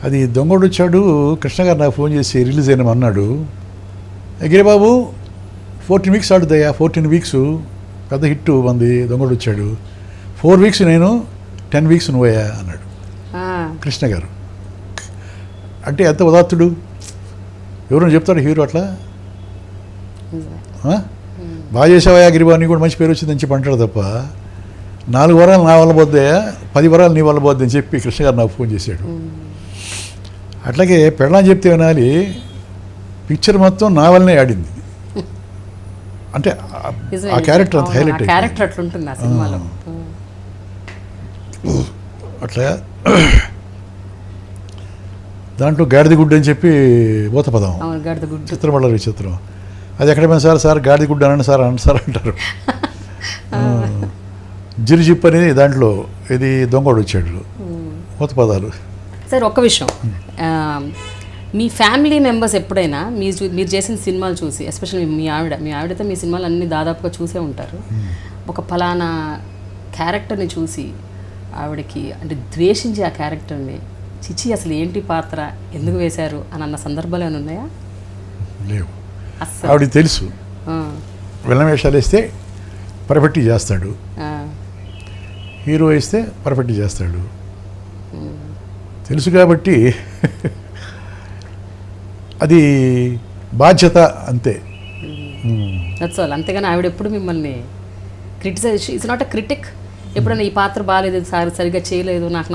అది దొంగోడు వచ్చాడు. కృష్ణ గారు నాకు ఫోన్ చేసి రిలీజ్ అయిన అన్నాడు, గిరిబాబు 14 వీక్స్ ఆడుతాయా, 14 వీక్స్ పెద్ద హిట్ మంది దొంగోడు వచ్చాడు, 4 వీక్స్ నేను, 10 వీక్స్ నువ్వయ్యా అన్నాడు కృష్ణ గారు. అంటే ఎంత ఉదాత్తుడు, ఎవరైనా చెప్తాడు హీరో అట్లా? బాగా చేసావా గిరిబాబు, నీ కూడా మంచి పేరు వచ్చిందని చెప్పి అంటాడు తప్ప 4 వరాలు నా వల్ల పోద్దాయా, 10 వరాలు నీ వల్ల పోద్దని చెప్పి కృష్ణ గారు నాకు ఫోన్ చేశాడు. అట్లాగే పెళ్ళని చెప్తే వినాలి పిక్చర్ మొత్తం నా వల్లనే ఆడింది. అంటే ఆ క్యారెక్టర్ అంత హైలైట్ క్యారెక్టర్ అట్లుంటుంది ఆ సినిమాలో. అట్లా దాంట్లో గాడిద గుడ్డు అని చెప్పి భూతపదం చిత్రమళ్ళ విచిత్రం. అది ఎక్కడైనా సార్ గాడిద గుడ్డు అనండి సార్ అంటారు. జిరిజిప్ అనేది దాంట్లో ఇది దొంగోడు వచ్చాడు భూతపదాలు. సార్ ఒక్క విషయం, మీ ఫ్యామిలీ మెంబర్స్ ఎప్పుడైనా మీరు చేసిన సినిమాలు చూసి, ఎస్పెషల్లీ మీ ఆవిడతో మీ సినిమాలు అన్నీ దాదాపుగా చూసే ఉంటారు, ఒక ఫలానా క్యారెక్టర్ని చూసి ఆవిడకి అంటే ద్వేషించి ఆ క్యారెక్టర్ని చిచ్చి అసలు ఏంటి పాత్ర ఎందుకు వేశారు అని అన్న సందర్భాలు ఏమైనా ఉన్నాయా? లేవు. ఆవిడకి తెలుసు విలన్ వేషాలు వేస్తే పర్ఫెక్ట్ చేస్తాడు, హీరో వేస్తే పర్ఫెక్ట్ చేస్తాడు, తెలుసు కాబట్టి అది బాధ్యత అంతే. That's all. అంతేగాని ఆవిడ ఎప్పుడు మిమ్మల్ని criticise, it's not a critic, ఎప్పుడైనా ఈ పాత్ర బాగాలేదు, సరిగ్గా చేయలేదు, నాకు